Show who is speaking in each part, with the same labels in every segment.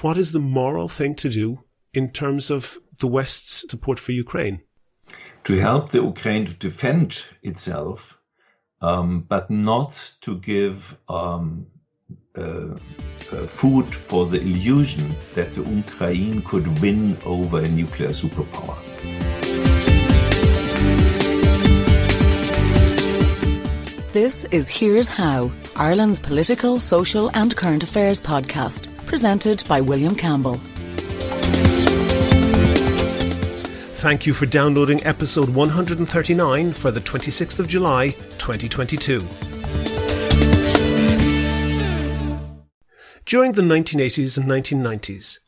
Speaker 1: what is the moral thing to do in terms of the West's support for Ukraine?
Speaker 2: To help the Ukraine to defend itself, but not to give food for the illusion that the Ukraine could win over a nuclear superpower.
Speaker 3: This is Here's How, Ireland's political, social and current affairs podcast, presented by William Campbell.
Speaker 1: Thank you for downloading episode 139 for the 26th of July, 2022. During the 1980s and 1990s,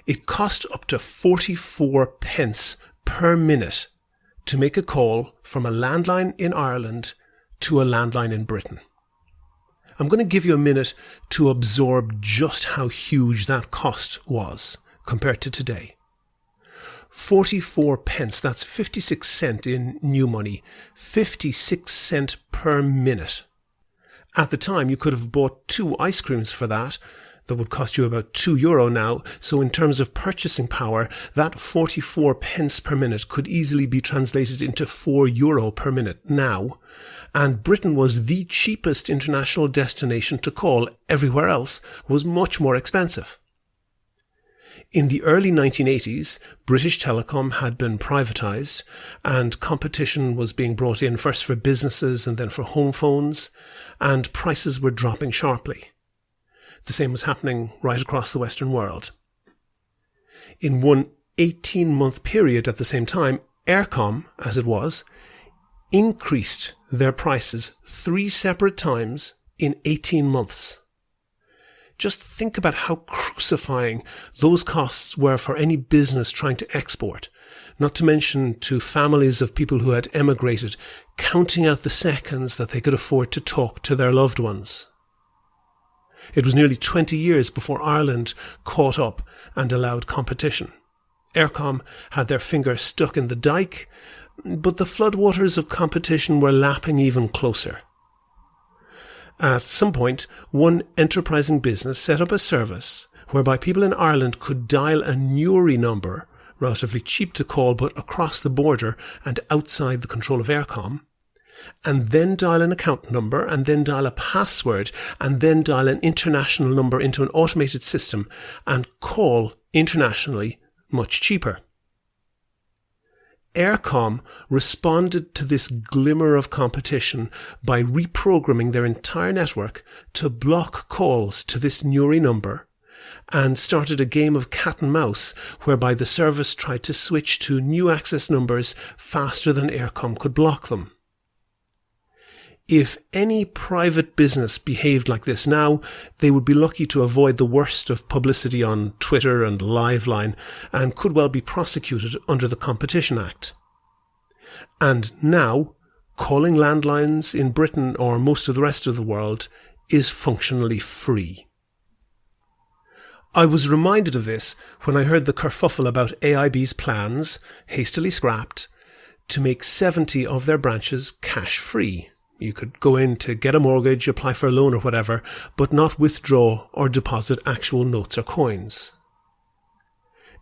Speaker 1: it cost up to 44 pence per minute to make a call from a landline in Ireland to a landline in Britain. I'm going to give you a minute to absorb just how huge that cost was compared to today. 44 pence, that's 56 cents in new money, 56 cents per minute. At the time, you could have bought 2 ice creams for that. That would cost you about €2 now. So in terms of purchasing power, that 44 pence per minute could easily be translated into €4 per minute now. And Britain was the cheapest international destination to call. Everywhere else was much more expensive. In the early 1980s, British Telecom had been privatised and competition was being brought in first for businesses and then for home phones, and prices were dropping sharply. The same was happening right across the Western world. In one 18-month period at the same time, Eircom, as it was, increased their prices 3 separate times in 18 months. Just think about how crucifying those costs were for any business trying to export, not to mention to families of people who had emigrated, counting out the seconds that they could afford to talk to their loved ones. It was nearly 20 years before Ireland caught up and allowed competition. Eircom had their finger stuck in the dike, but the floodwaters of competition were lapping even closer. At some point, one enterprising business set up a service whereby people in Ireland could dial a Newry number, relatively cheap to call but across the border and outside the control of Eircom, and then dial an account number, and then dial a password, and then dial an international number into an automated system and call internationally much cheaper. Eircom responded to this glimmer of competition by reprogramming their entire network to block calls to this Newry number and started a game of cat and mouse whereby the service tried to switch to new access numbers faster than Eircom could block them. If any private business behaved like this now, they would be lucky to avoid the worst of publicity on Twitter and Liveline and could well be prosecuted under the Competition Act. And now, calling landlines in Britain or most of the rest of the world is functionally free. I was reminded of this when I heard the kerfuffle about AIB's plans, hastily scrapped, to make 70 of their branches cash-free. You could go in to get a mortgage, apply for a loan or whatever, but not withdraw or deposit actual notes or coins.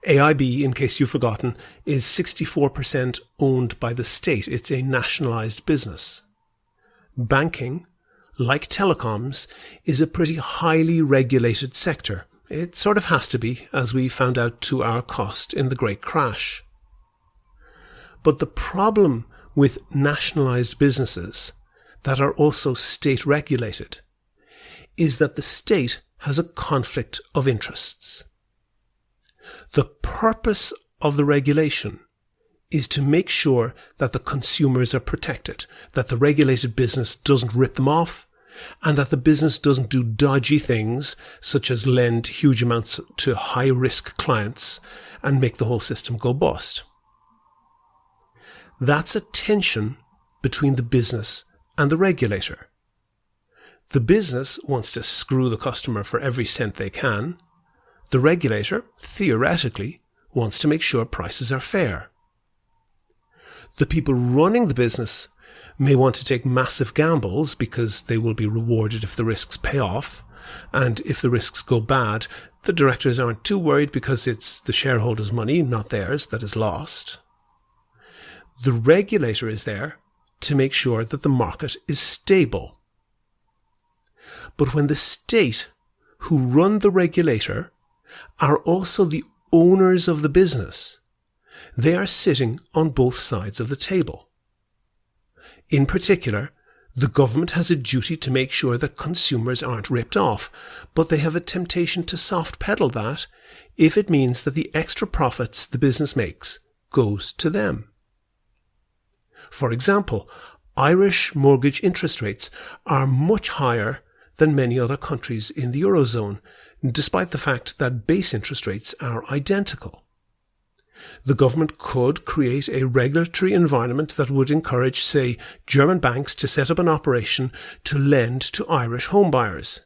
Speaker 1: AIB, in case you've forgotten, is 64% owned by the state. It's a nationalised business. Banking, like telecoms, is a pretty highly regulated sector. It sort of has to be, as we found out to our cost in the Great Crash. But the problem with nationalised businesses that are also state-regulated is that the state has a conflict of interests. The purpose of the regulation is to make sure that the consumers are protected, that the regulated business doesn't rip them off, and that the business doesn't do dodgy things such as lend huge amounts to high-risk clients and make the whole system go bust. That's a tension between the business and the regulator. The business wants to screw the customer for every cent they can. The regulator, theoretically, wants to make sure prices are fair. The people running the business may want to take massive gambles because they will be rewarded if the risks pay off, and if the risks go bad, The directors aren't too worried because it's the shareholders' money, not theirs, that is lost. The regulator is there to make sure that the market is stable. But when the state, who run the regulator, are also the owners of the business, they are sitting on both sides of the table. In particular, the government has a duty to make sure that consumers aren't ripped off, but they have a temptation to soft pedal that if it means that the extra profits the business makes goes to them. For example, Irish mortgage interest rates are much higher than many other countries in the Eurozone, despite the fact that base interest rates are identical. The government could create a regulatory environment that would encourage, say, German banks to set up an operation to lend to Irish homebuyers.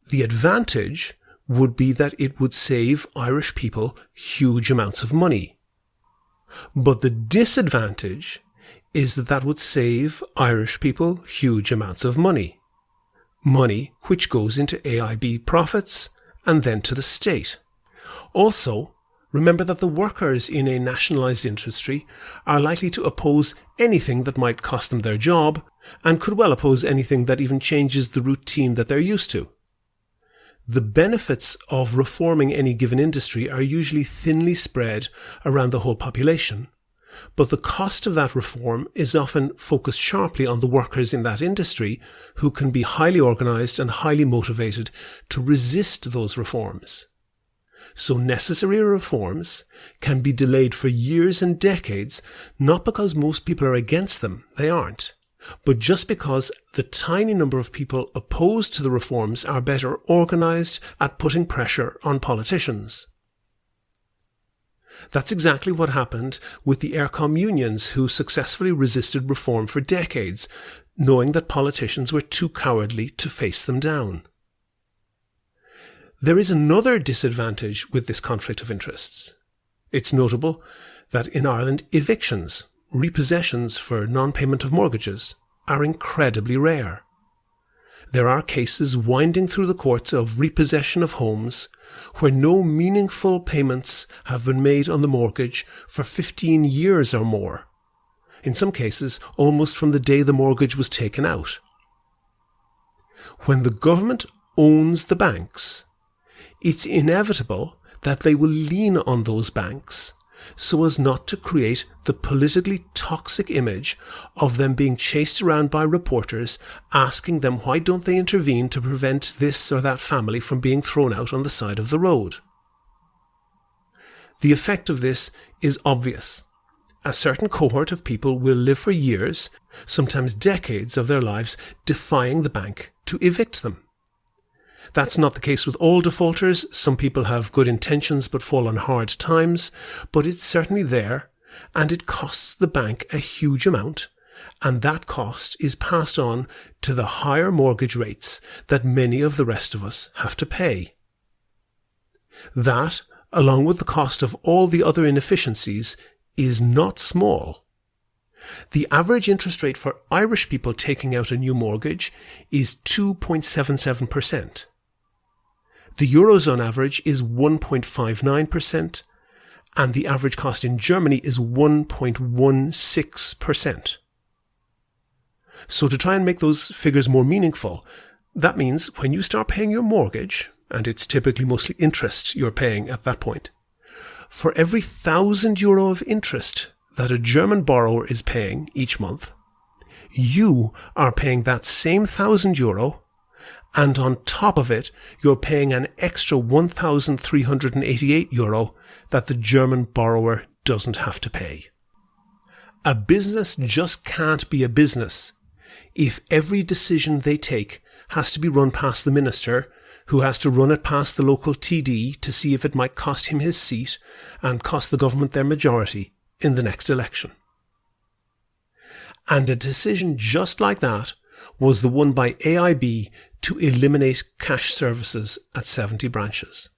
Speaker 1: The advantage would be that it would save Irish people huge amounts of money. But the disadvantage is that would save Irish people huge amounts of money. Money which goes into AIB profits and then to the state. Also, remember that the workers in a nationalised industry are likely to oppose anything that might cost them their job, and could well oppose anything that even changes the routine that they're used to. The benefits of reforming any given industry are usually thinly spread around the whole population, but the cost of that reform is often focused sharply on the workers in that industry, who can be highly organised and highly motivated to resist those reforms. So necessary reforms can be delayed for years and decades, not because most people are against them, they aren't, but just because the tiny number of people opposed to the reforms are better organised at putting pressure on politicians. That's exactly what happened with the ERCOM unions, who successfully resisted reform for decades, knowing that politicians were too cowardly to face them down. There is another disadvantage with this conflict of interests. It's notable that in Ireland, evictions, repossessions for non-payment of mortgages, are incredibly rare. There are cases winding through the courts of repossession of homes where no meaningful payments have been made on the mortgage for 15 years or more. In some cases, almost from the day the mortgage was taken out. When the government owns the banks, it's inevitable that they will lean on those banks so as not to create the politically toxic image of them being chased around by reporters asking them why don't they intervene to prevent this or that family from being thrown out on the side of the road. The effect of this is obvious. A certain cohort of people will live for years, sometimes decades of their lives, defying the bank to evict them. That's not the case with all defaulters. Some people have good intentions but fall on hard times, but it's certainly there, and it costs the bank a huge amount, and that cost is passed on to the higher mortgage rates that many of the rest of us have to pay. That, along with the cost of all the other inefficiencies, is not small. The average interest rate for Irish people taking out a new mortgage is 2.77%. The Eurozone average is 1.59%, and the average cost in Germany is 1.16%. So to try and make those figures more meaningful, that means when you start paying your mortgage, and it's typically mostly interest you're paying at that point, for every €1,000 of interest that a German borrower is paying each month, you are paying that same €1,000, and on top of it, you're paying an extra €1,388 that the German borrower doesn't have to pay. A business just can't be a business if every decision they take has to be run past the minister, who has to run it past the local TD to see if it might cost him his seat and cost the government their majority in the next election. And a decision just like that was the one by AIB to eliminate cash services at 70 branches.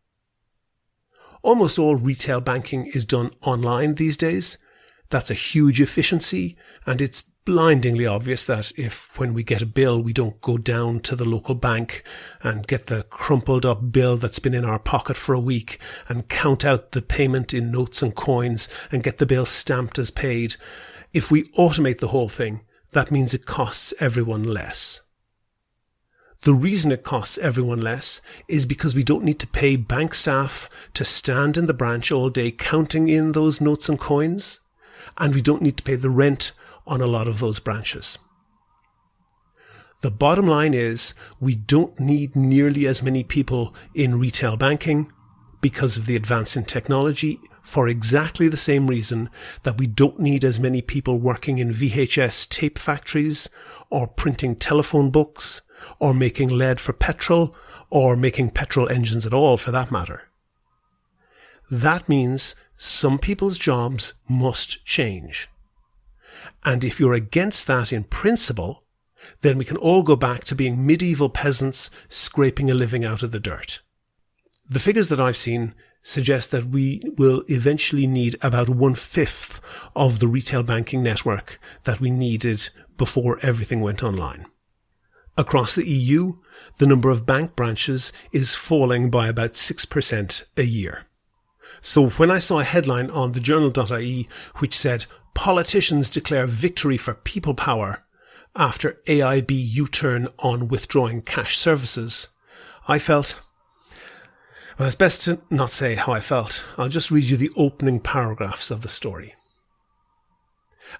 Speaker 1: Almost all retail banking is done online these days. That's a huge efficiency, and it's blindingly obvious that if when we get a bill we don't go down to the local bank and get the crumpled up bill that's been in our pocket for a week and count out the payment in notes and coins and get the bill stamped as paid, if we automate the whole thing, that means it costs everyone less. The reason it costs everyone less is because we don't need to pay bank staff to stand in the branch all day counting in those notes and coins, and we don't need to pay the rent on a lot of those branches. The bottom line is we don't need nearly as many people in retail banking because of the advance in technology, for exactly the same reason that we don't need as many people working in VHS tape factories or printing telephone books or making lead for petrol or making petrol engines at all for that matter. That means some people's jobs must change. And if you're against that in principle, then we can all go back to being medieval peasants scraping a living out of the dirt. The figures that I've seen suggest that we will eventually need about 1/5 of the retail banking network that we needed before everything went online. Across the EU, the number of bank branches is falling by about 6% a year. So when I saw a headline on thejournal.ie which said, "Politicians declare victory for people power after AIB U-turn on withdrawing cash services," I felt, well, it's best to not say how I felt. I'll just read you the opening paragraphs of the story.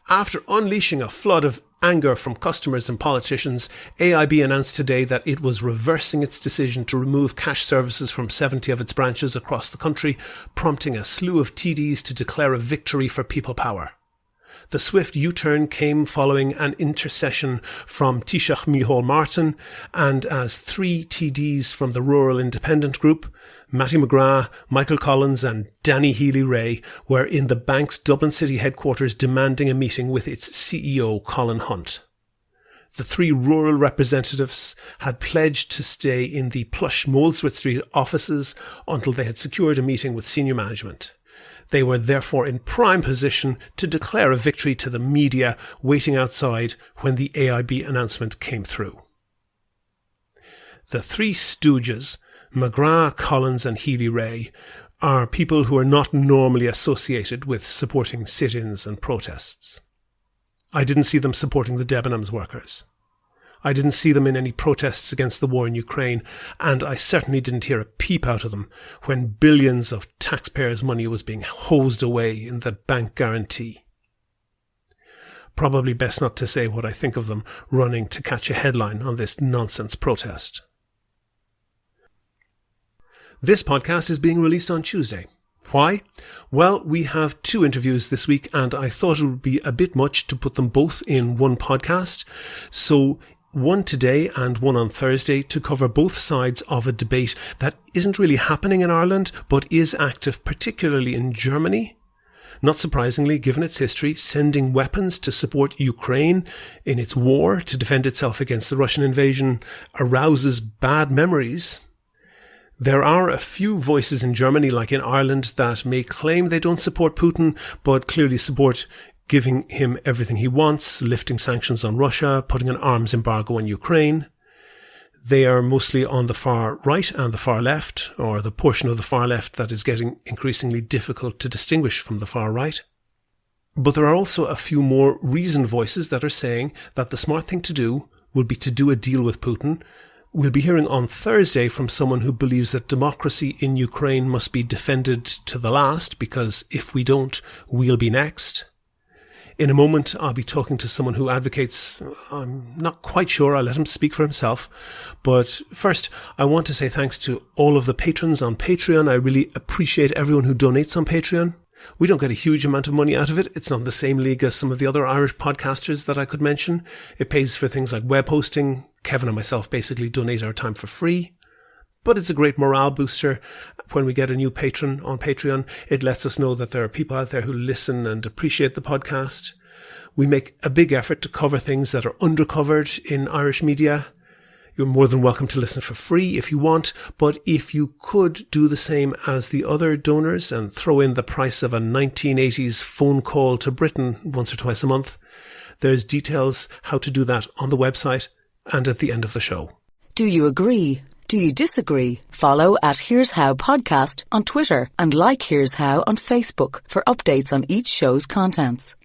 Speaker 1: After unleashing a flood of anger from customers and politicians, AIB announced today that it was reversing its decision to remove cash services from 70 of its branches across the country, prompting a slew of TDs to declare a victory for people power. The swift U-turn came following an intercession from Taoiseach Micheál Martin, and as 3 TDs from the Rural Independent Group, Mattie McGrath, Michael Collins and Danny Healy-Rae, were in the bank's Dublin City headquarters demanding a meeting with its CEO Colin Hunt. The 3 rural representatives had pledged to stay in the plush Molesworth Street offices until they had secured a meeting with senior management. They were therefore in prime position to declare a victory to the media waiting outside when the AIB announcement came through. The 3 stooges, McGrath, Collins and Healy-Rae, are people who are not normally associated with supporting sit-ins and protests. I didn't see them supporting the Debenhams workers. I didn't see them in any protests against the war in Ukraine, and I certainly didn't hear a peep out of them when billions of taxpayers' money was being hosed away in the bank guarantee. Probably best not to say what I think of them running to catch a headline on this nonsense protest. This podcast is being released on Tuesday. Why? Well, we have 2 interviews this week, and I thought it would be a bit much to put them both in one podcast. So one today and one on Thursday to cover both sides of a debate that isn't really happening in Ireland, but is active particularly in Germany. Not surprisingly, given its history, sending weapons to support Ukraine in its war to defend itself against the Russian invasion arouses bad memories. There are a few voices in Germany, like in Ireland, that may claim they don't support Putin, but clearly support giving him everything he wants, lifting sanctions on Russia, putting an arms embargo on Ukraine. They are mostly on the far right and the far left, or the portion of the far left that is getting increasingly difficult to distinguish from the far right. But there are also a few more reasoned voices that are saying that the smart thing to do would be to do a deal with Putin. We'll be hearing on Thursday from someone who believes that democracy in Ukraine must be defended to the last, because if we don't, we'll be next. In a moment, I'll be talking to someone who advocates, I'm not quite sure, I'll let him speak for himself. But first, I want to say thanks to all of the patrons on Patreon. I really appreciate everyone who donates on Patreon. We don't get a huge amount of money out of it. It's not in the same league as some of the other Irish podcasters that I could mention. It pays for things like web hosting. Kevin and myself basically donate our time for free. But it's a great morale booster. When we get a new patron on Patreon, it lets us know that there are people out there who listen and appreciate the podcast. We make a big effort to cover things that are undercovered in Irish media. You're more than welcome to listen for free if you want, but if you could do the same as the other donors and throw in the price of a 1980s phone call to Britain once or twice a month, There's details how to do that on the website and at the end of the show.
Speaker 3: Do you agree? Do you disagree? Follow at Here's How Podcast on Twitter and like Here's How on Facebook for updates on each show's contents.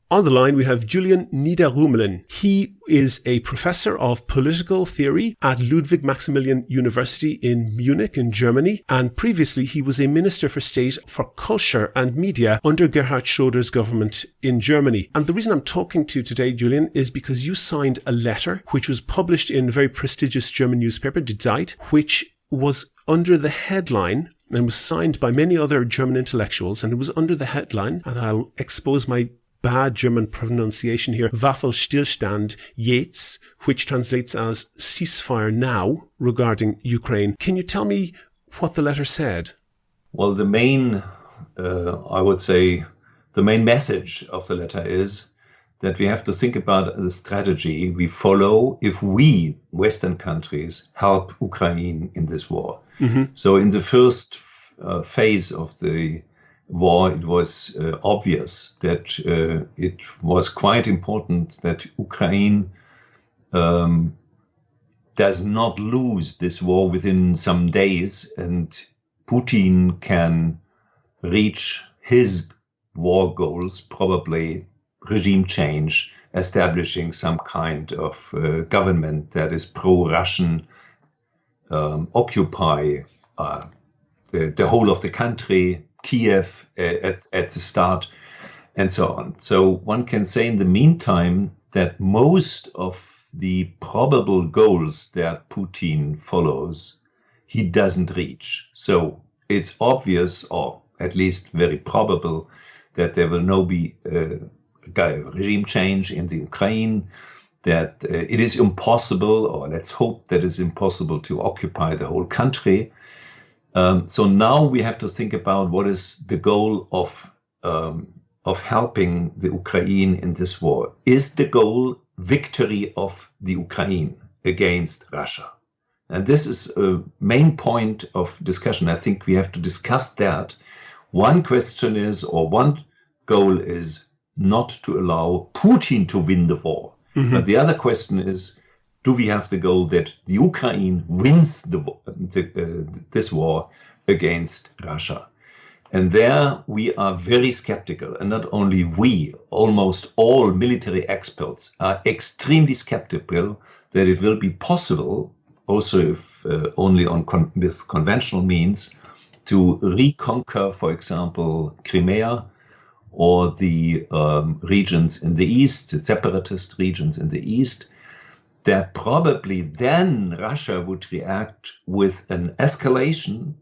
Speaker 1: On the line, we have Julian Niederrümelin. He is a professor of political theory at Ludwig Maximilian University in Munich in Germany. And previously, he was a Minister for State for Culture and Media under Gerhard Schröder's government in Germany. And the reason I'm talking to you today, Julian, is because you signed a letter which was published in a very prestigious German newspaper, Die Zeit, which was under the headline and was signed by many other German intellectuals. And it was under the headline, and I'll expose my bad German pronunciation here, Waffenstillstand jetzt, which translates as ceasefire now regarding Ukraine. Can you tell me what the letter said?
Speaker 2: Well, the main message of the letter is that we have to think about the strategy we follow if we, Western countries, help Ukraine in this war. Mm-hmm. So in the first phase of the war, it was obvious that it was quite important that Ukraine does not lose this war within some days, and Putin can reach his war goals, probably regime change, establishing some kind of government that is pro-Russian, occupy the whole of the country, Kiev at the start, and so on. So one can say in the meantime that most of the probable goals that Putin follows, he doesn't reach. So it's obvious, or at least very probable, that there will not be regime change in the Ukraine, that it is impossible, or let's hope that it's impossible to occupy the whole country. So now we have to think about what is the goal of helping the Ukraine in this war. Is the goal victory of the Ukraine against Russia? And this is a main point of discussion. I think we have to discuss that. One question is, or one goal is not to allow Putin to win the war. Mm-hmm. But the other question is, do we have the goal that the Ukraine wins this war against Russia? And there we are very skeptical. And not only we, almost all military experts are extremely skeptical that it will be possible, also if only with conventional means, to reconquer, for example, Crimea or the regions in the east, the separatist regions in the east, that probably then Russia would react with an escalation.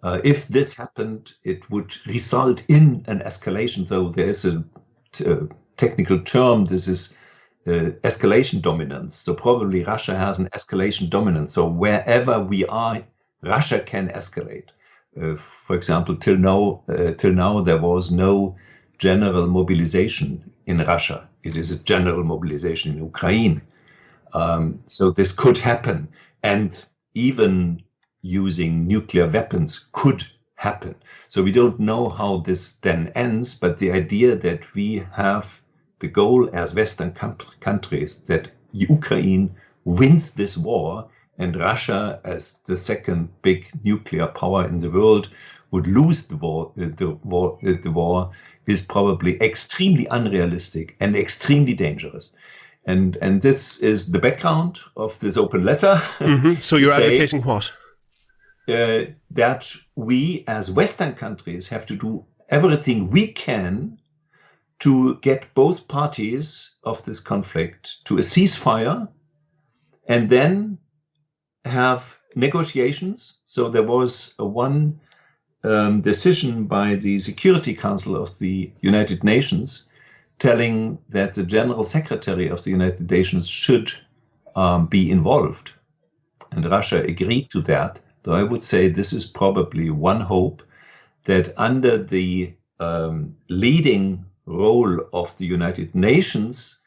Speaker 2: If this happened, it would result in an escalation. So there is a technical term, this is escalation dominance. So probably Russia has an escalation dominance. So wherever we are, Russia can escalate. For example, till now there was no general mobilization in Russia. It is a general mobilization in Ukraine. So this could happen, and even using nuclear weapons could happen. So we don't know how this then ends, but the idea that we have the goal as Western countries that Ukraine wins this war and Russia, as the second big nuclear power in the world, would lose the war is probably extremely unrealistic and extremely dangerous. And this is the background of this open letter.
Speaker 1: Mm-hmm. So you're advocating what?
Speaker 2: That we as Western countries have to do everything we can to get both parties of this conflict to a ceasefire and then have negotiations. So there was one decision by the Security Council of the United Nations telling that the General Secretary of the United Nations should be involved. And Russia agreed to that. So I would say this is probably one hope that under the leading role of the United Nations,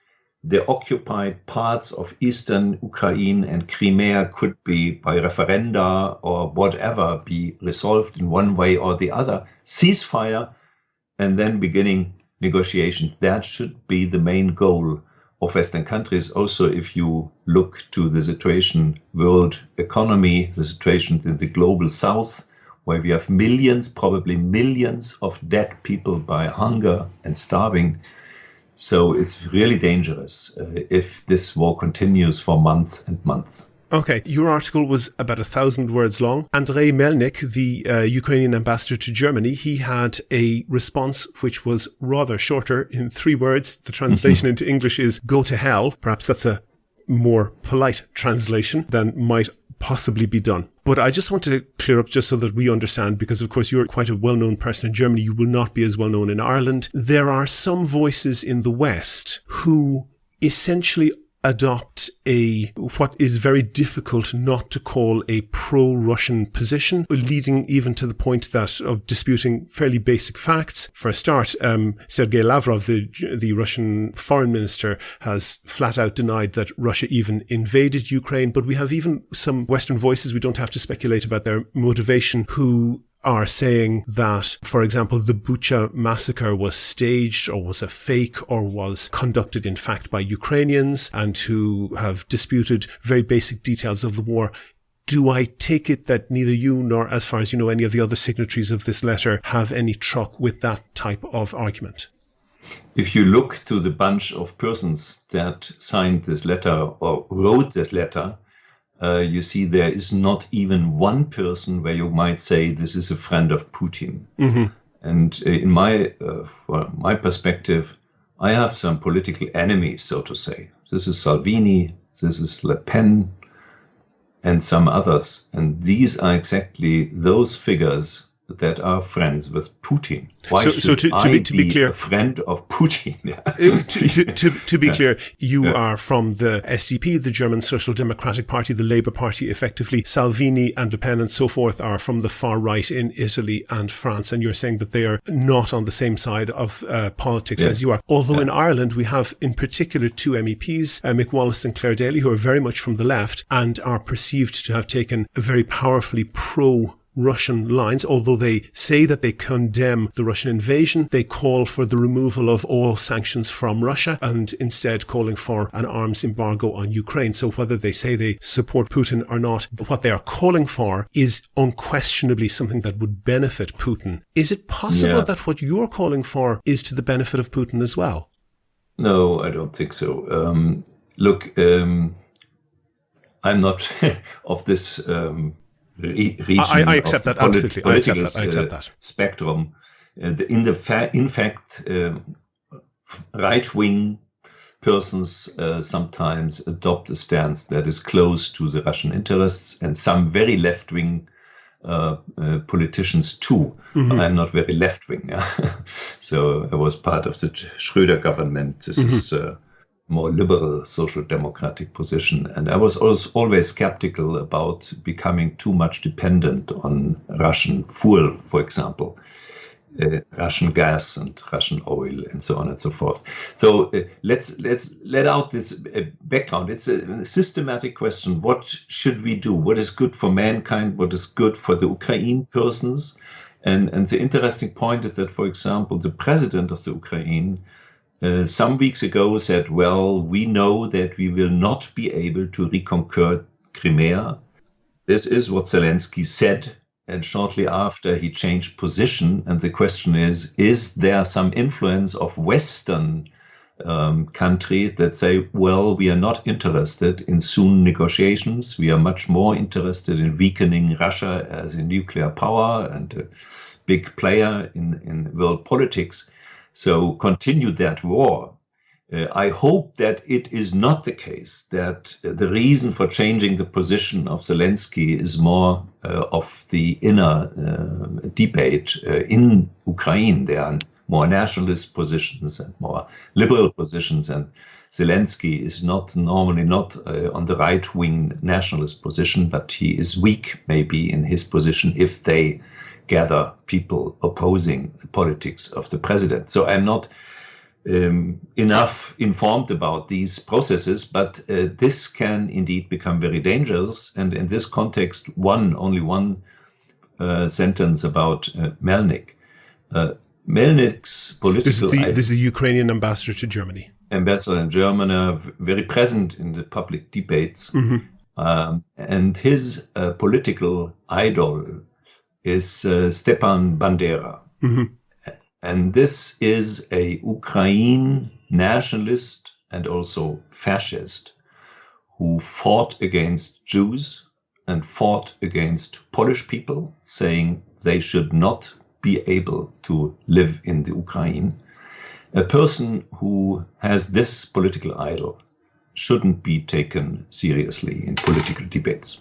Speaker 2: the occupied parts of eastern Ukraine and Crimea could be, by referenda or whatever, be resolved in one way or the other, ceasefire, and then beginning negotiations. That should be the main goal of Western countries. Also, if you look to the situation, world economy, the situation in the global south, where we have millions, probably millions of dead people by hunger and starving. So it's really dangerous if this war continues for months and months.
Speaker 1: Okay, your article was about 1,000 words long. Andrei Melnik, the Ukrainian ambassador to Germany, he had a response which was rather shorter in 3 words. The translation into English is "go to hell." Perhaps that's a more polite translation than might possibly be done. But I just want to clear up just so that we understand, because of course you're quite a well-known person in Germany. You will not be as well-known in Ireland. There are some voices in the West who essentially adopt what is very difficult not to call a pro-Russian position, leading even to the point that of disputing fairly basic facts. For a start, Sergei Lavrov, the Russian foreign minister, has flat out denied that Russia even invaded Ukraine. But we have even some Western voices, we don't have to speculate about their motivation, who are saying that, for example, the Bucha massacre was staged or was a fake or was conducted, in fact, by Ukrainians, and who have disputed very basic details of the war. Do I take it that neither you nor, as far as you know, any of the other signatories of this letter have any truck with that type of argument?
Speaker 2: If you look to the bunch of persons that signed this letter or wrote this letter, you see there is not even one person where you might say this is a friend of Putin. Mm-hmm. And in my perspective, I have some political enemies, so to say. This is Salvini, this is Le Pen, and some others. And these are exactly those figures that are friends with Putin. Why should I be clear, a friend of Putin?
Speaker 1: to be clear, you are from the SDP, the German Social Democratic Party, the Labour Party, effectively. Salvini and Le Pen and so forth are from the far right in Italy and France, and you're saying that they are not on the same side of politics as you are. Although in Ireland we have in particular 2 MEPs, Mick Wallace and Claire Daly, who are very much from the left and are perceived to have taken a very powerfully pro-Russian lines. Although they say that they condemn the Russian invasion, they call for the removal of all sanctions from Russia and instead calling for an arms embargo on Ukraine. So whether they say they support Putin or not, what they are calling for is unquestionably something that would benefit Putin. Is it possible that what you're calling for is to the benefit of Putin as well?
Speaker 2: No, I don't think so. Look, I'm not of this region.
Speaker 1: I accept that, absolutely. I accept that.
Speaker 2: Spectrum. In fact, right-wing persons sometimes adopt a stance that is close to the Russian interests, and some very left-wing politicians too. Mm-hmm. I'm not very left-wing. So I was part of the Schröder government. This is more liberal social democratic position. And I was always skeptical about becoming too much dependent on Russian fuel, for example, Russian gas and Russian oil and so on and so forth. So let's let out this background. It's a systematic question. What should we do? What is good for mankind? What is good for the Ukraine persons? And the interesting point is that, for example, the president of the Ukraine some weeks ago said, well, we know that we will not be able to reconquer Crimea. This is what Zelensky said. And shortly after, he changed position. And the question is there some influence of Western countries that say, well, we are not interested in soon negotiations. We are much more interested in weakening Russia as a nuclear power and a big player in world politics. So continue that war. I hope that it is not the case, that the reason for changing the position of Zelensky is more of the inner debate in Ukraine. There are more nationalist positions and more liberal positions, and Zelensky is normally not on the right-wing nationalist position, but he is weak maybe in his position if they gather people opposing the politics of the president. So I'm not enough informed about these processes, but this can indeed become very dangerous. And in this context, only one sentence about Melnik. Melnik's political...
Speaker 1: This is the Ukrainian ambassador to Germany.
Speaker 2: ambassador in Germany, very present in the public debates. And his political idol is Stepan Bandera. And this is a Ukraine nationalist and also fascist who fought against Jews and fought against Polish people, saying they should not be able to live in the Ukraine. A person who has this political idol shouldn't be taken seriously in political debates.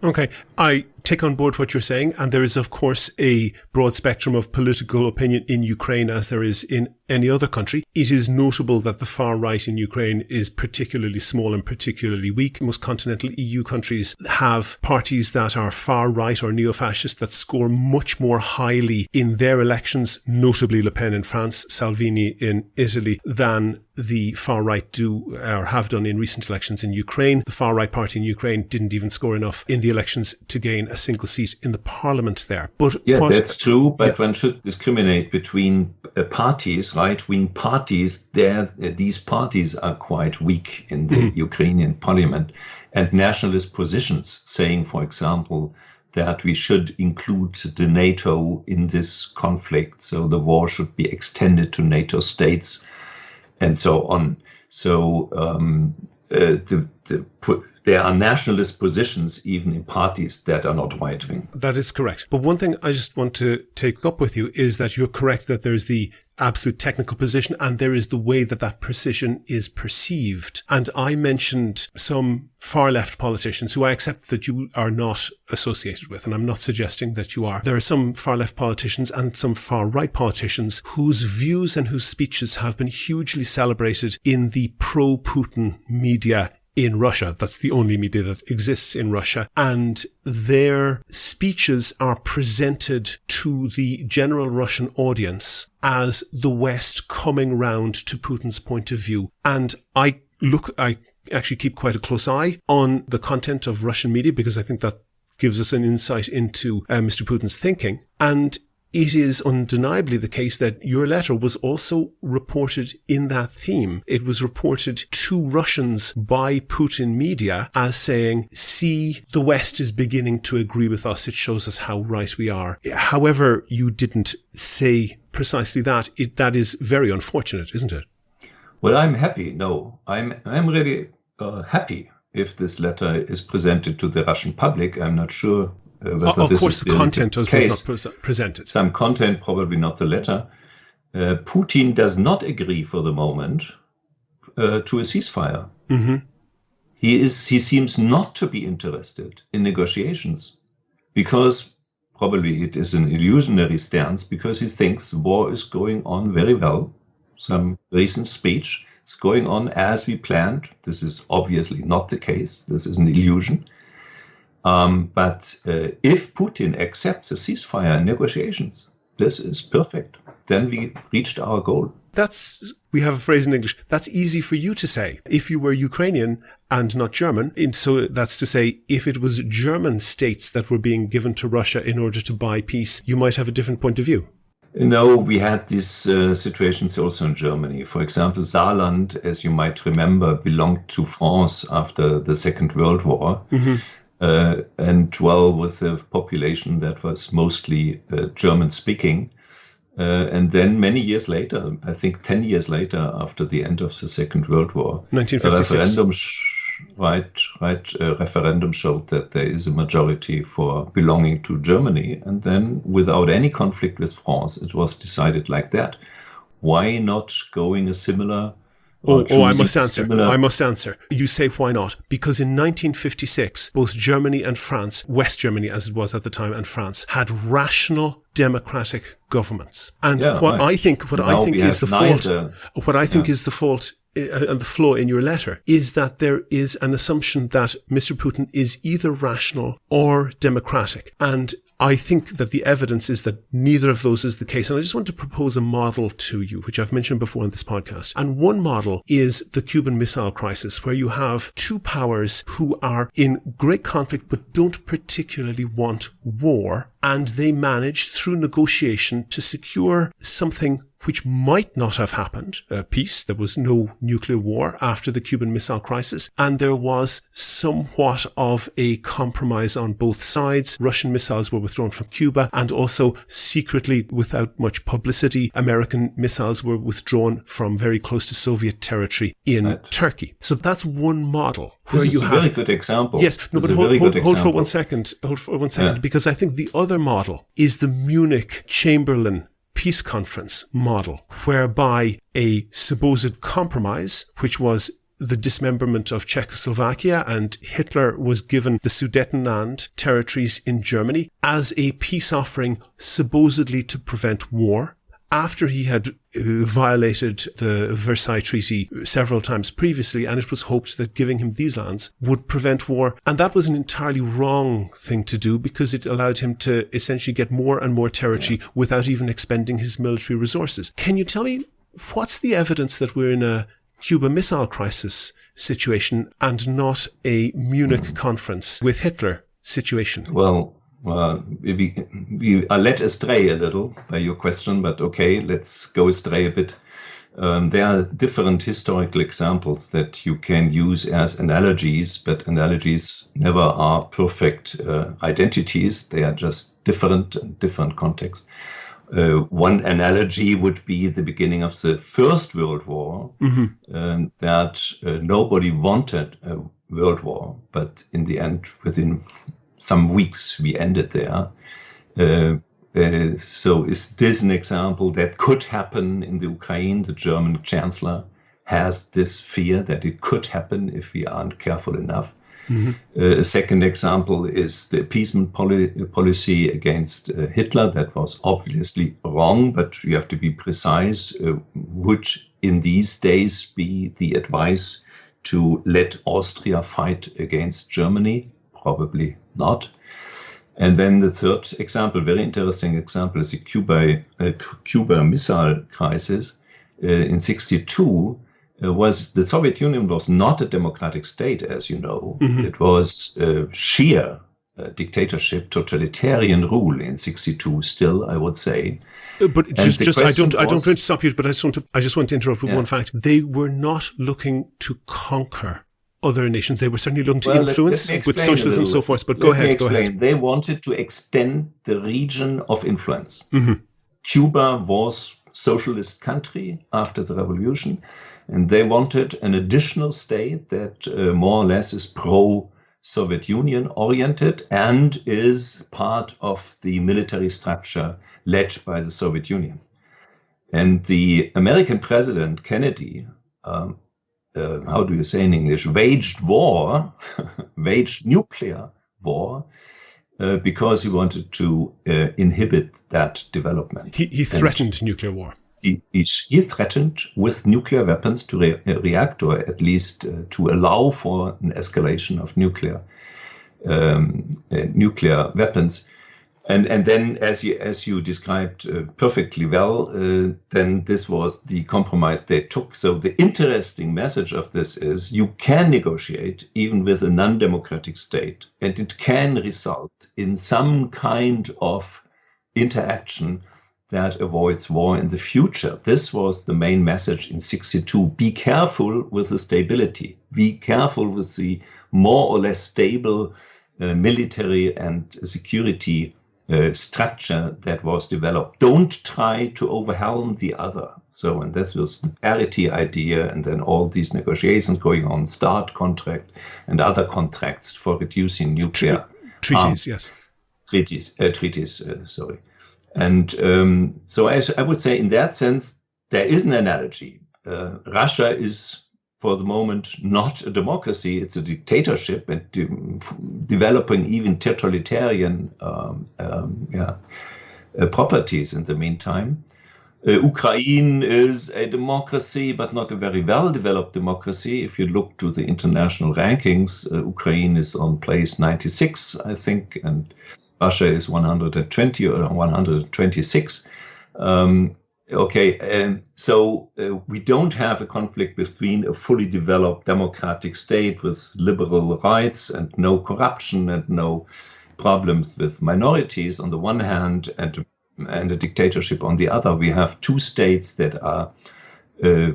Speaker 1: Okay, I take on board what you're saying, and there is, of course, a broad spectrum of political opinion in Ukraine as there is in any other country. It is notable that the far right in Ukraine is particularly small and particularly weak. Most continental EU countries have parties that are far right or neo-fascist that score much more highly in their elections, notably Le Pen in France, Salvini in Italy, than the far right do or have done in recent elections in Ukraine. The far right party in Ukraine didn't even score enough in the elections to gain a single seat in the parliament there. But
Speaker 2: that's true, but one should discriminate between parties, right-wing parties. These parties are quite weak in the Ukrainian parliament, and nationalist positions saying, for example, that we should include the NATO in this conflict, so the war should be extended to NATO states, and so on. So there are nationalist positions even in parties that are not right-wing.
Speaker 1: That is correct. But one thing I just want to take up with you is that you're correct that there's the absolute technical position and there is the way that that precision is perceived. And I mentioned some far-left politicians who I accept that you are not associated with, and I'm not suggesting that you are. There are some far-left politicians and some far-right politicians whose views and whose speeches have been hugely celebrated in the pro-Putin media in Russia. That's the only media that exists in Russia. And their speeches are presented to the general Russian audience as the West coming round to Putin's point of view. And I actually keep quite a close eye on the content of Russian media because I think that gives us an insight into Mr. Putin's thinking. And it is undeniably the case that your letter was also reported in that theme. It was reported to Russians by Putin media as saying, see, the West is beginning to agree with us. It shows us how right we are. However, you didn't say precisely that. That is very unfortunate, isn't it?
Speaker 2: Well, I'm happy. No, I'm really happy if this letter is presented to the Russian public. I'm not sure.
Speaker 1: Of course, the content was not presented.
Speaker 2: Some content, probably not the letter. Putin does not agree for the moment to a ceasefire. He seems not to be interested in negotiations because probably it is an illusionary stance because he thinks the war is going on very well. Some recent speech is going on as we planned. This is obviously not the case. This is an illusion. But if Putin accepts a ceasefire and negotiations, this is perfect. Then we reached our goal.
Speaker 1: We have a phrase in English, that's easy for you to say. If you were Ukrainian and not German, so that's to say, if it was German states that were being given to Russia in order to buy peace, you might have a different point of view.
Speaker 2: No, we had these situations also in Germany. For example, Saarland, as you might remember, belonged to France after the Second World War. And with a population that was mostly German-speaking. And then many years later, I think 10 years later, after the end of the Second World War,
Speaker 1: 1956.
Speaker 2: A referendum showed that there is a majority for belonging to Germany. And then, without any conflict with France, it was decided like that. Why not going a similar...
Speaker 1: I must answer. You say why not? Because in 1956, both Germany and France, West Germany as it was at the time, and France had rational democratic governments. And I think is the fault and the flaw in your letter is that there is an assumption that Mr. Putin is either rational or democratic. And I think that the evidence is that neither of those is the case. And I just want to propose a model to you, which I've mentioned before on this podcast. And one model is the Cuban Missile Crisis, where you have two powers who are in great conflict but don't particularly want war. And they manage through negotiation to secure something which might not have happened, peace. There was no nuclear war after the Cuban Missile Crisis, and there was somewhat of a compromise on both sides. Russian missiles were withdrawn from Cuba, and also secretly, without much publicity, American missiles were withdrawn from very close to Soviet territory in Turkey. So that's one model where
Speaker 2: this
Speaker 1: you
Speaker 2: is
Speaker 1: have
Speaker 2: a very good example.
Speaker 1: Yes, no,
Speaker 2: this
Speaker 1: but hold for 1 second. Hold for 1 second, because I think the other model is the Munich Chamberlain Peace Conference model, whereby a supposed compromise, which was the dismemberment of Czechoslovakia, and Hitler was given the Sudetenland territories in Germany as a peace offering, supposedly to prevent war, after he had violated the Versailles Treaty several times previously, and it was hoped that giving him these lands would prevent war. And that was an entirely wrong thing to do, because it allowed him to essentially get more and more territory without even expending his military resources. Can you tell me what's the evidence that we're in a Cuba Missile Crisis situation and not a Munich conference with Hitler situation?
Speaker 2: Well, we are led astray a little by your question, but okay, let's go astray a bit. There are different historical examples that you can use as analogies, but analogies never are perfect identities. They are just different in different contexts. One analogy would be the beginning of the First World War, that nobody wanted a world war, but in the end, within some weeks, we ended there. So is this an example that could happen in the Ukraine? The German chancellor has this fear that it could happen if we aren't careful enough. A second example is the appeasement policy against Hitler. That was obviously wrong, but you have to be precise. Would in these days be the advice to let Austria fight against Germany? Probably not. And then the third example, very interesting example, is the Cuba Missile Crisis. In 1962, the Soviet Union was not a democratic state, as you know. It was sheer dictatorship, totalitarian rule in 1962. Still, I would say.
Speaker 1: But I don't want to stop you, but I just want to interrupt with one fact. They were not looking to conquer other nations. They were certainly looking to influence with socialism and so forth. But go ahead.
Speaker 2: They wanted to extend the region of influence. Cuba was socialist country after the revolution, and they wanted an additional state that more or less is pro-Soviet Union oriented and is part of the military structure led by the Soviet Union. And the American president, Kennedy, how do you say in English, waged nuclear war, because he wanted to inhibit that development.
Speaker 1: He threatened nuclear war.
Speaker 2: He threatened with nuclear weapons to react, or at least to allow for an escalation of nuclear weapons. And then, as you described perfectly well, then this was the compromise they took. So the interesting message of this is you can negotiate even with a non-democratic state, and it can result in some kind of interaction that avoids war in the future. This was the main message in 1962. Be careful with the stability. Be careful with the more or less stable military and security structure that was developed. Don't try to overwhelm the other. So, and this was the parity idea, and then all these negotiations going on, START contract and other contracts for reducing nuclear
Speaker 1: treaties. Yes,
Speaker 2: treaties. Sorry, and so I would say in that sense there is an analogy. Russia is, for the moment, not a democracy. It's a dictatorship and developing even totalitarian properties in the meantime. Ukraine is a democracy, but not a very well-developed democracy. If you look to the international rankings, Ukraine is on place 96, I think, and Russia is 120 or 126. So we don't have a conflict between a fully developed democratic state with liberal rights and no corruption and no problems with minorities on the one hand, and and a dictatorship on the other. We have two states that are,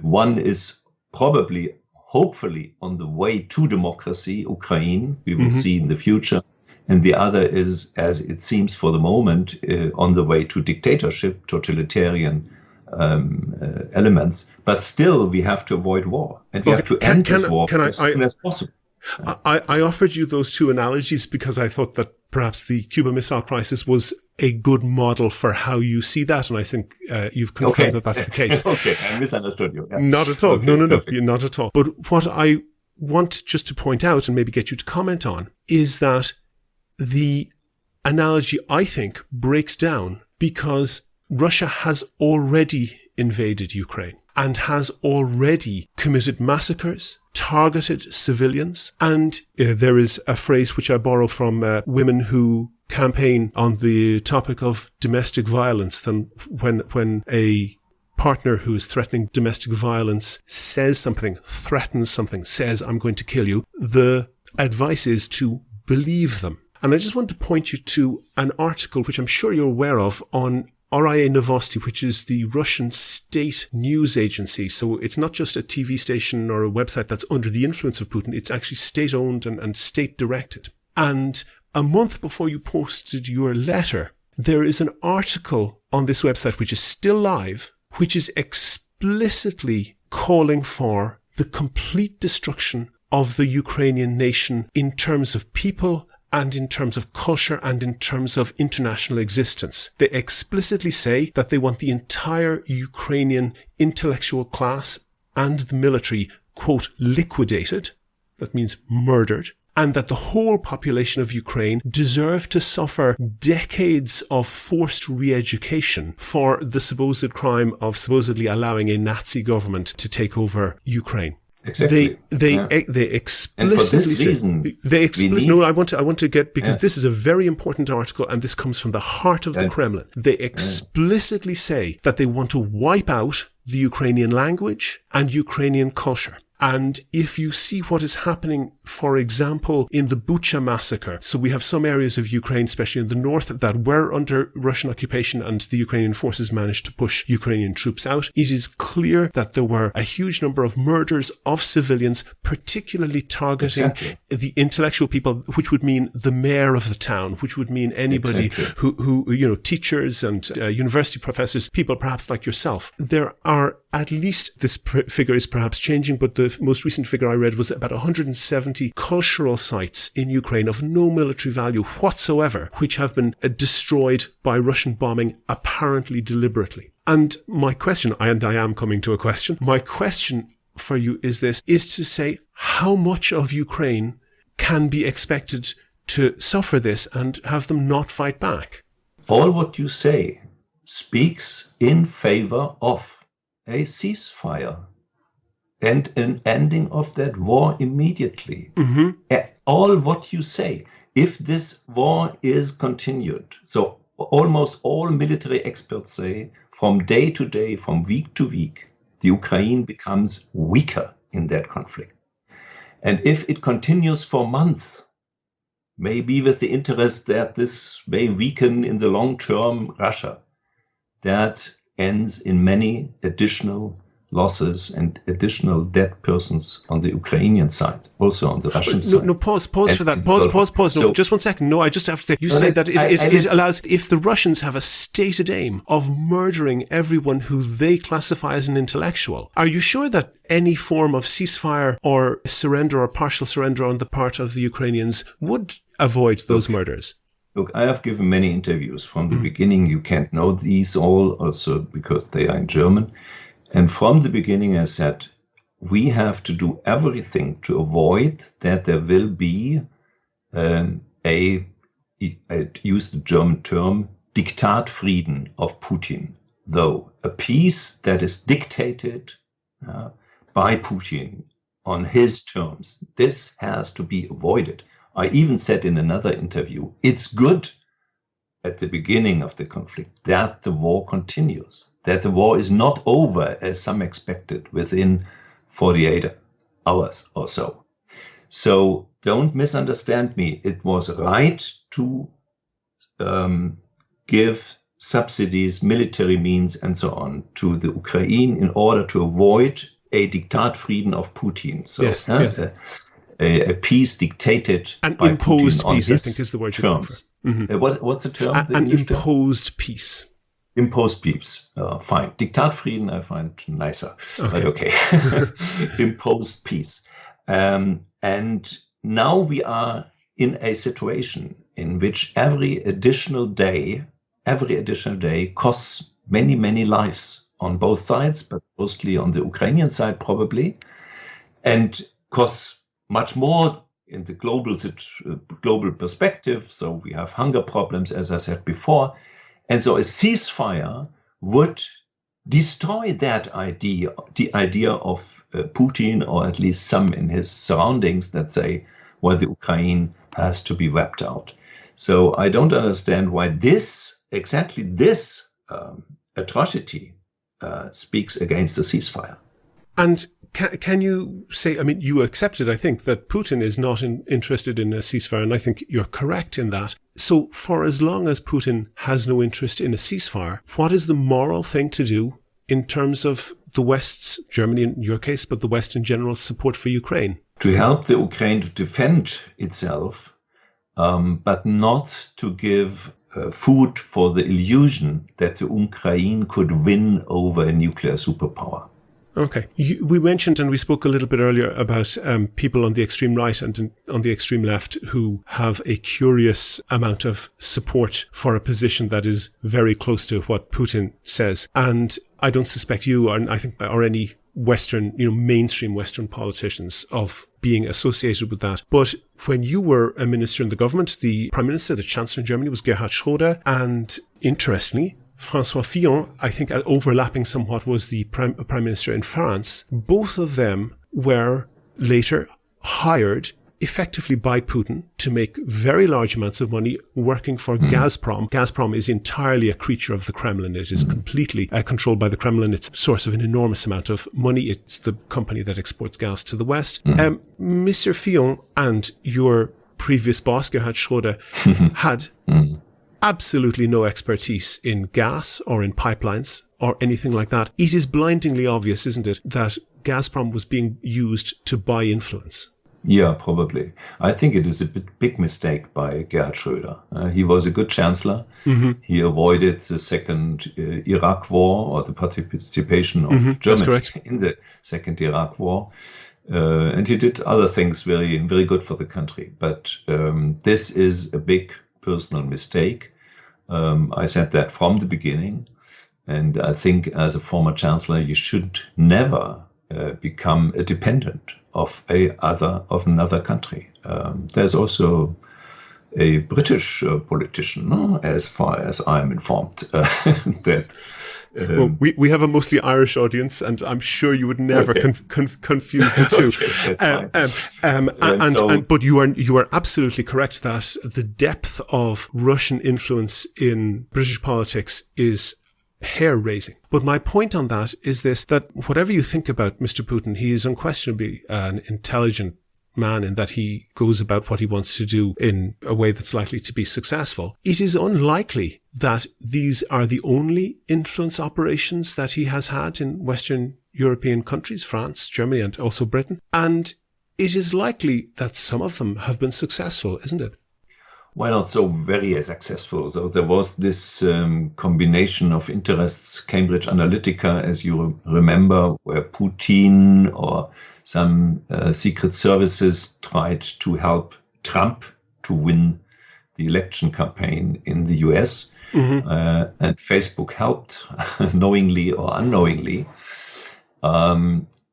Speaker 2: one is probably, hopefully, on the way to democracy, Ukraine, we will see in the future. And the other is, as it seems for the moment, on the way to dictatorship, totalitarian elements. But still, we have to avoid war. And we have to end this war as soon as possible.
Speaker 1: I offered you those two analogies because I thought that perhaps the Cuban Missile Crisis was a good model for how you see that. And I think you've confirmed that that's the case.
Speaker 2: Okay, I misunderstood you. Yeah.
Speaker 1: Not at all.
Speaker 2: Okay,
Speaker 1: No,
Speaker 2: perfect.
Speaker 1: not at all. But what I want just to point out and maybe get you to comment on is that the analogy, I think, breaks down because Russia has already invaded Ukraine and has already committed massacres, targeted civilians. And there is a phrase which I borrow from women who campaign on the topic of domestic violence. Then when a partner who is threatening domestic violence says something, threatens something, says, I'm going to kill you, the advice is to believe them. And I just want to point you to an article which I'm sure you're aware of on RIA Novosti, which is the Russian state news agency. So it's not just a TV station or a website that's under the influence of Putin. It's actually state-owned and state-directed. And a month before you posted your letter, there is an article on this website, which is still live, which is explicitly calling for the complete destruction of the Ukrainian nation in terms of people and in terms of culture and in terms of international existence. They explicitly say that they want the entire Ukrainian intellectual class and the military, quote, liquidated. That means murdered. And that the whole population of Ukraine deserve to suffer decades of forced re-education for the supposed crime of supposedly allowing a Nazi government to take over Ukraine.
Speaker 2: Exactly.
Speaker 1: They explicitly say, no, I want to get, because this is a very important article and this comes from the heart of the Kremlin. They explicitly say that they want to wipe out the Ukrainian language and Ukrainian culture. And if you see what is happening, for example, in the Bucha massacre, so we have some areas of Ukraine, especially in the north, that were under Russian occupation and the Ukrainian forces managed to push Ukrainian troops out. It is clear that there were a huge number of murders of civilians, particularly targeting the intellectual people, which would mean the mayor of the town, which would mean anybody who teachers and university professors, people perhaps like yourself. There are at least, this figure is perhaps changing, but the most recent figure I read was about 170 cultural sites in Ukraine of no military value whatsoever, which have been destroyed by Russian bombing, apparently deliberately. And my question, and I am coming to a question, my question for you is this, is to say how much of Ukraine can be expected to suffer this and have them not fight back?
Speaker 2: All what you say speaks in favor of a ceasefire and an ending of that war immediately. All what you say, if this war is continued, so almost all military experts say from day to day, from week to week, the Ukraine becomes weaker in that conflict. And if it continues for months, maybe with the interest that this may weaken in the long term Russia, that ends in many additional losses and additional dead persons on the Ukrainian side, also on the Russian side.
Speaker 1: No, pause for that. Pause. No, just 1 second. No, I just have to say, you say that it allows, if the Russians have a stated aim of murdering everyone who they classify as an intellectual, are you sure that any form of ceasefire or surrender or partial surrender on the part of the Ukrainians would avoid those murders?
Speaker 2: Look, I have given many interviews from the beginning. You can't know these all also because they are in German. And from the beginning, I said, we have to do everything to avoid that there will be I use the German term, Diktatfrieden of Putin, though a peace that is dictated by Putin on his terms. This has to be avoided. I even said in another interview, it's good at the beginning of the conflict that the war continues, that the war is not over, as some expected, within 48 hours or so. So don't misunderstand me. It was right to give subsidies, military means, and so on to the Ukraine in order to avoid a Diktatfrieden of Putin. So,
Speaker 1: yes, yes.
Speaker 2: A peace dictated
Speaker 1: An
Speaker 2: by
Speaker 1: imposed
Speaker 2: Putin on
Speaker 1: peace,
Speaker 2: his
Speaker 1: I think, is the word you're looking for.
Speaker 2: terms. What's the term?
Speaker 1: An imposed peace.
Speaker 2: Imposed peace. Fine. Diktatfrieden I find nicer, but okay. Imposed peace. And now we are in a situation in which every additional day costs many, many lives on both sides, but mostly on the Ukrainian side probably, and costs much more in the global perspective. So we have hunger problems, as I said before. And so a ceasefire would destroy that idea, the idea of Putin, or at least some in his surroundings, that say, well, the Ukraine has to be wiped out. So I don't understand why exactly this atrocity speaks against a ceasefire.
Speaker 1: And can you say, I mean, you accepted, I think, that Putin is not interested in a ceasefire, and I think you're correct in that. So for as long as Putin has no interest in a ceasefire, what is the moral thing to do in terms of the West's, Germany in your case, but the West in general, support for Ukraine?
Speaker 2: To help the Ukraine to defend itself, but not to give food for the illusion that the Ukraine could win over a nuclear superpower.
Speaker 1: Okay. We mentioned, and we spoke a little bit earlier about people on the extreme right and on the extreme left who have a curious amount of support for a position that is very close to what Putin says. And I don't suspect you, or any Western, mainstream Western politicians of being associated with that. But when you were a minister in the government, the Prime Minister, the Chancellor in Germany was Gerhard Schröder, and interestingly, François Fillon, I think overlapping somewhat, was the Prime Minister in France. Both of them were later hired effectively by Putin to make very large amounts of money working for Gazprom. Gazprom is entirely a creature of the Kremlin. It is completely controlled by the Kremlin. It's a source of an enormous amount of money. It's the company that exports gas to the West. Mr. Fillon and your previous boss, Gerhard Schröder, had absolutely no expertise in gas or in pipelines or anything like that. It is blindingly obvious, isn't it, that Gazprom was being used to buy influence?
Speaker 2: Yeah, probably. I think it is a big mistake by Gerhard Schröder. He was a good chancellor. He avoided the second Iraq war, or the participation of Germany in the second Iraq war. And he did other things very, very good for the country. But this is a big personal mistake. I said that from the beginning. And I think as a former chancellor, you should never become a dependent of another country. There's also a British politician, as far as I'm informed, that.
Speaker 1: Well, we have a mostly Irish audience, and I'm sure you would never confuse the two. But you are absolutely correct that the depth of Russian influence in British politics is hair-raising. But my point on that is this, that whatever you think about Mr. Putin, he is unquestionably an intelligent man in that he goes about what he wants to do in a way that's likely to be successful. It is unlikely that these are the only influence operations that he has had in Western European countries, France, Germany, and also Britain. And it is likely that some of them have been successful, isn't it?
Speaker 2: Why not so very successful? So there was this combination of interests, Cambridge Analytica, as you remember, where Putin or some secret services tried to help Trump to win the election campaign in the US. And Facebook helped, knowingly or unknowingly.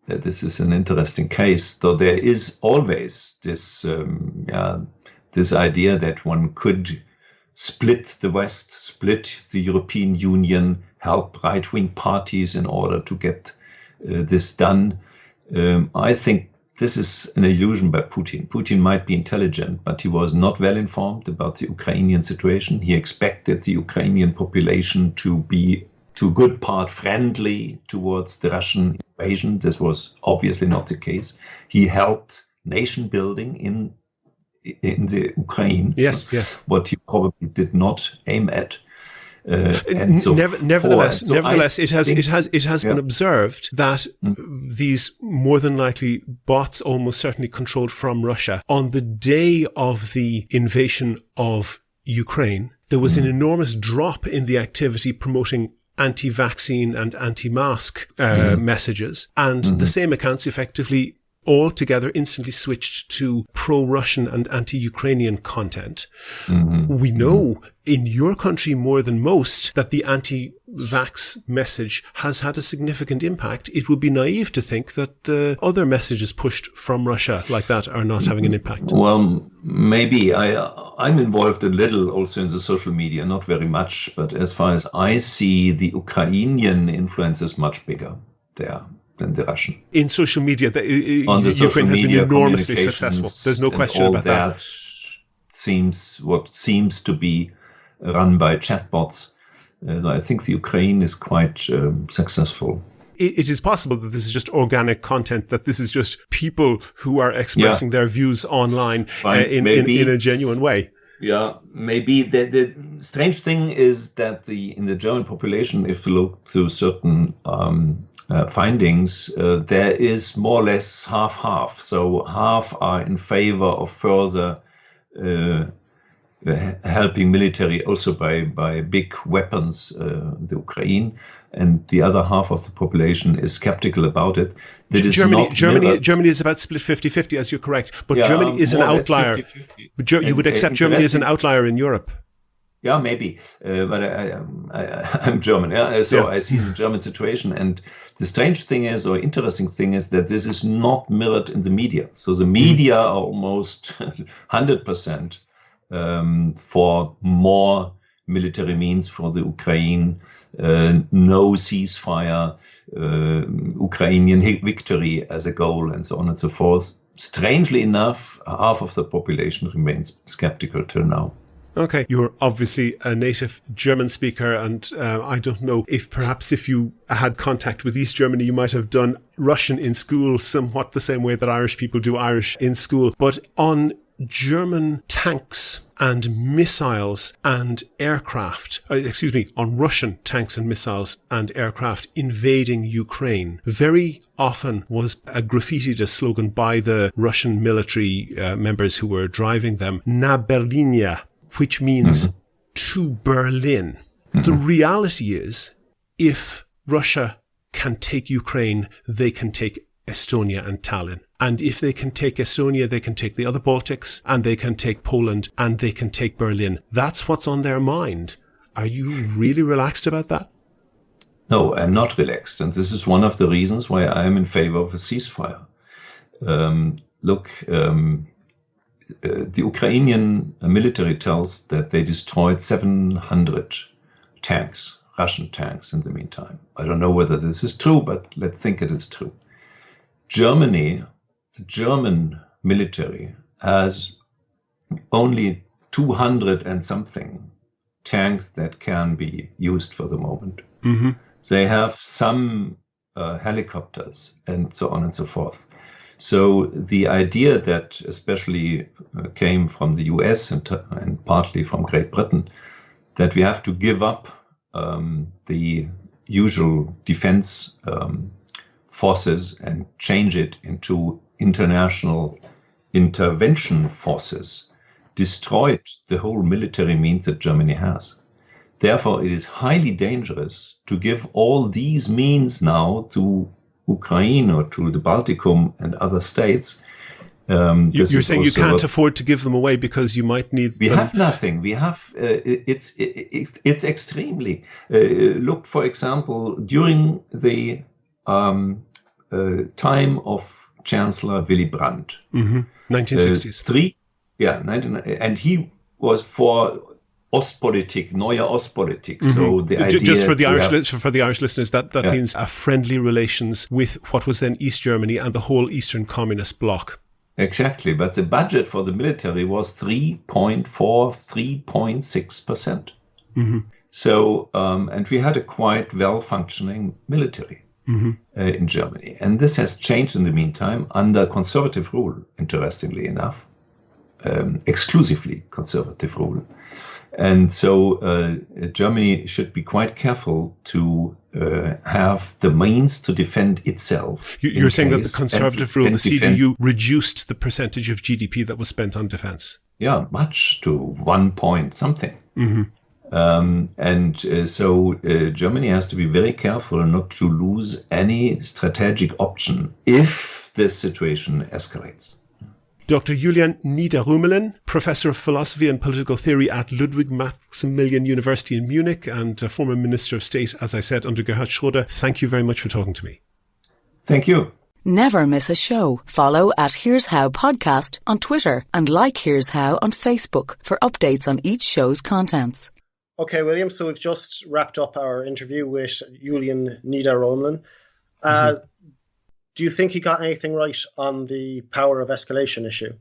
Speaker 2: This is an interesting case, though there is always this this idea that one could split the West, split the European Union, help right-wing parties in order to get this done. I think this is an illusion by Putin. Putin might be intelligent, but he was not well informed about the Ukrainian situation. He expected the Ukrainian population to be, to a good part, friendly towards the Russian invasion. This was obviously not the case. He helped nation building in the Ukraine.
Speaker 1: Yes.
Speaker 2: What he probably did not aim at. and so
Speaker 1: nevertheless,
Speaker 2: forth. So
Speaker 1: nevertheless, it has
Speaker 2: yeah.
Speaker 1: been observed that these more than likely bots, almost certainly controlled from Russia, on the day of the invasion of Ukraine, there was an enormous drop in the activity promoting anti-vaccine and anti-mask messages, and the same accounts effectively altogether instantly switched to pro-Russian and anti-Ukrainian content. We know in your country more than most that the anti-vax message has had a significant impact. It would be naive to think that the other messages pushed from Russia like that are not having an impact.
Speaker 2: Well, maybe I'm involved a little also in the social media, not very much, but as far as I see, the Ukrainian influence is much bigger there than the Russian.
Speaker 1: In social media,
Speaker 2: On the social
Speaker 1: Ukraine has been
Speaker 2: media,
Speaker 1: enormously successful. There's no question about that.
Speaker 2: Seems to be run by chatbots. I think the Ukraine is quite successful.
Speaker 1: It is possible that this is just organic content, that this is just people who are expressing their views online in a genuine way.
Speaker 2: Yeah, maybe. The strange thing is that in the German population, if you look through certain findings, there is more or less half-half. So half are in favor of further helping military also by big weapons, the Ukraine, and the other half of the population is skeptical about it.
Speaker 1: Germany is about split 50-50, as you're correct, but Germany is an outlier.
Speaker 2: 50-50.
Speaker 1: But you would accept Germany as an outlier in Europe.
Speaker 2: Yeah, maybe, but I'm German, so I see the German situation. And the strange thing is, or interesting thing is, that this is not mirrored in the media. So the media are almost 100% for more military means for the Ukraine, no ceasefire, Ukrainian victory as a goal, and so on and so forth. Strangely enough, half of the population remains skeptical till now.
Speaker 1: Okay, you're obviously a native German speaker, and I don't know if you had contact with East Germany, you might have done Russian in school somewhat the same way that Irish people do Irish in school. But on German tanks and missiles and aircraft, on Russian tanks and missiles and aircraft invading Ukraine, very often was graffitied a slogan by the Russian military members who were driving them, Na Berlinie, which means to Berlin. The reality is, if Russia can take Ukraine, they can take Estonia and Tallinn. And if they can take Estonia, they can take the other Baltics, and they can take Poland, and they can take Berlin. That's what's on their mind. Are you really relaxed about that?
Speaker 2: No, I'm not relaxed. And this is one of the reasons why I'm in favor of a ceasefire. The Ukrainian military tells that they destroyed 700 tanks, Russian tanks, in the meantime. I don't know whether this is true, but let's think it is true. Germany, the German military, has only 200 and something tanks that can be used for the moment. They have some helicopters and so on and so forth. So the idea that especially came from the US and partly from Great Britain, that we have to give up the usual defense forces and change it into international intervention forces, destroyed the whole military means that Germany has. Therefore, it is highly dangerous to give all these means now to Ukraine or to the Balticum and other states.
Speaker 1: You're saying you can't afford to give them away because you might need them.
Speaker 2: We have nothing. We have it's extremely look, for example, during the time of Chancellor Willy Brandt,
Speaker 1: 1960s.
Speaker 2: And he was for Ostpolitik, neue Ostpolitik. So the idea,
Speaker 1: just for the Irish listeners, that means friendly relations with what was then East Germany and the whole Eastern Communist bloc.
Speaker 2: Exactly, but the budget for the military was 3.6%. So, and we had a quite well-functioning military in Germany, and this has changed in the meantime under conservative rule. Interestingly enough, exclusively conservative rule. And so Germany should be quite careful to have the means to defend itself.
Speaker 1: You're saying that the conservative rule, the CDU, reduced the percentage of GDP that was spent on defense?
Speaker 2: Yeah, much, to 1 point something.
Speaker 1: Mm-hmm.
Speaker 2: So Germany has to be very careful not to lose any strategic option if this situation escalates.
Speaker 1: Dr. Julian Niederrümelin, Professor of Philosophy and Political Theory at Ludwig Maximilian University in Munich and a former Minister of State, as I said, under Gerhard Schröder, thank you very much for talking to me.
Speaker 2: Thank you.
Speaker 3: Never miss a show. Follow at Here's How Podcast on Twitter and like Here's How on Facebook for updates on each show's contents.
Speaker 4: Okay, William, so we've just wrapped up our interview with Julian Niederrümelin. Do you think he got anything right on the power of escalation issue?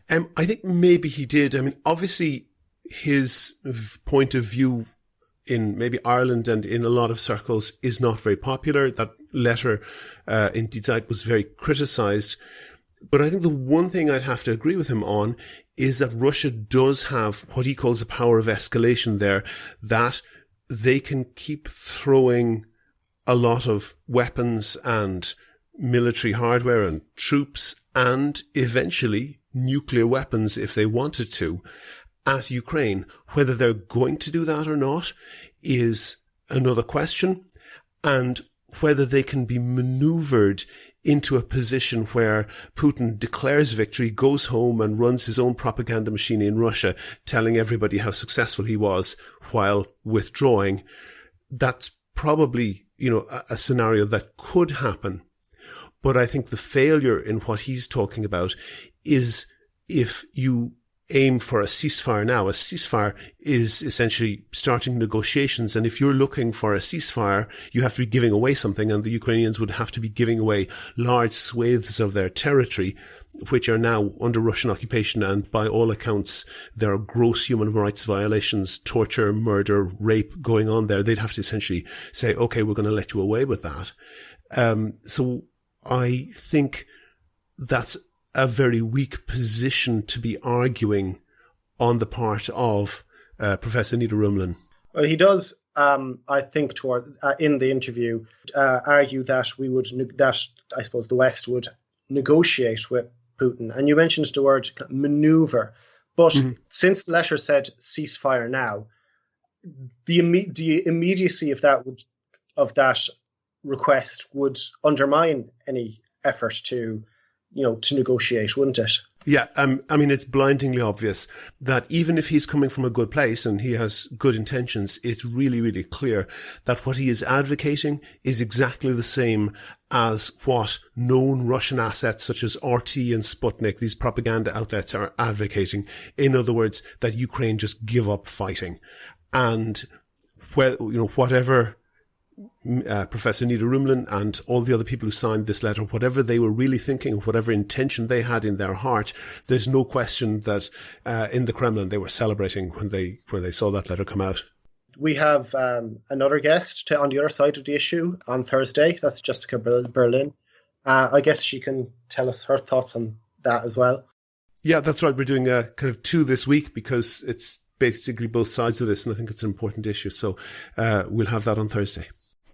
Speaker 1: I think maybe he did. I mean, obviously, his point of view in maybe Ireland and in a lot of circles is not very popular. That letter in Die Zeit was very criticised. But I think the one thing I'd have to agree with him on is that Russia does have what he calls a power of escalation there, that they can keep throwing a lot of weapons and military hardware and troops and eventually nuclear weapons if they wanted to at Ukraine. Whether they're going to do that or not is another question, and whether they can be maneuvered into a position where Putin declares victory, goes home and runs his own propaganda machine in Russia, telling everybody how successful he was while withdrawing. That's probably, a scenario that could happen. But I think the failure in what he's talking about is if you aim for a ceasefire now. A ceasefire is essentially starting negotiations. And if you're looking for a ceasefire, you have to be giving away something. And the Ukrainians would have to be giving away large swathes of their territory, which are now under Russian occupation. And by all accounts, there are gross human rights violations, torture, murder, rape going on there. They'd have to essentially say, OK, we're going to let you away with that. So I think that's a very weak position to be arguing on the part of Professor Niederrümelin.
Speaker 4: Well, he does, I think, in the interview, argue that I suppose the West would negotiate with Putin. And you mentioned the word maneuver, but since the letter said ceasefire now, the immediacy of that request would undermine any effort to negotiate, wouldn't it?
Speaker 1: Yeah, I mean, it's blindingly obvious that even if he's coming from a good place and he has good intentions, it's really, really clear that what he is advocating is exactly the same as what known Russian assets such as RT and Sputnik, these propaganda outlets, are advocating. In other words, that Ukraine just give up fighting. And whatever Professor Niederrümelin and all the other people who signed this letter, whatever they were really thinking, whatever intention they had in their heart, there's no question that in the Kremlin they were celebrating when they saw that letter come out.
Speaker 4: We have another guest on the other side of the issue on Thursday. That's Jessica Berlin. I guess she can tell us her thoughts on that as well.
Speaker 1: Yeah, that's right. We're doing kind of two this week because it's basically both sides of this, and I think it's an important issue. So we'll have that on Thursday.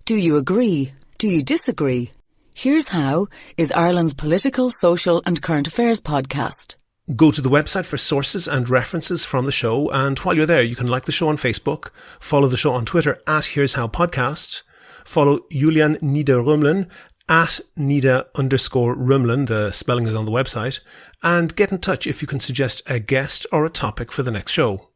Speaker 3: Do you agree? Do you disagree? Here's How is Ireland's political, social and current affairs podcast.
Speaker 1: Go to the website for sources and references from the show, and while you're there, you can like the show on Facebook, follow the show on Twitter at Here's How Podcast, follow Julian Niederrümelin at Nida_Rumlin, the spelling is on the website, and get in touch if you can suggest a guest or a topic for the next show.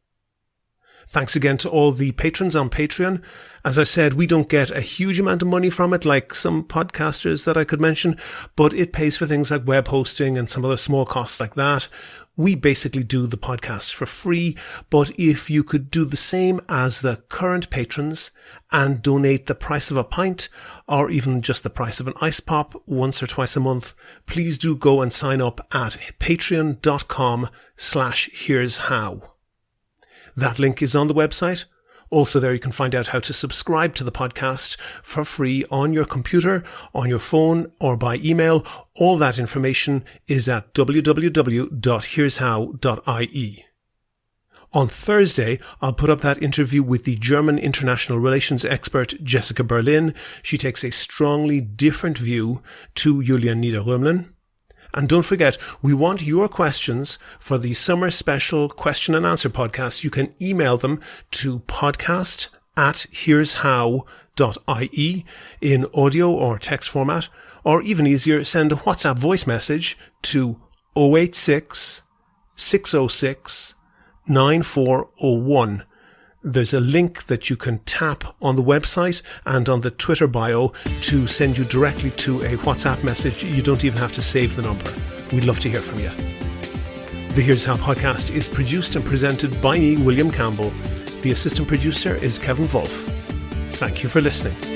Speaker 1: Thanks again to all the patrons on Patreon. As I said, we don't get a huge amount of money from it like some podcasters that I could mention, but it pays for things like web hosting and some other small costs like that. We basically do the podcast for free, but if you could do the same as the current patrons and donate the price of a pint or even just the price of an ice pop once or twice a month, please do go and sign up at patreon.com/here'show. That link is on the website. Also there you can find out how to subscribe to the podcast for free on your computer, on your phone, or by email. All that information is at www.here'show.ie. On Thursday, I'll put up that interview with the German international relations expert Jessica Berlin. She takes a strongly different view to Julian Niederrömlen. And don't forget, we want your questions for the summer special question and answer podcast. You can email them to podcast@here'show.ie in audio or text format, or even easier, send a WhatsApp voice message to 086 606 9401. There's a link that you can tap on the website and on the Twitter bio to send you directly to a WhatsApp message. You don't even have to save the number. We'd love to hear from you. The Here's How podcast is produced and presented by me, William Campbell. The assistant producer is Kevin Wolf. Thank you for listening.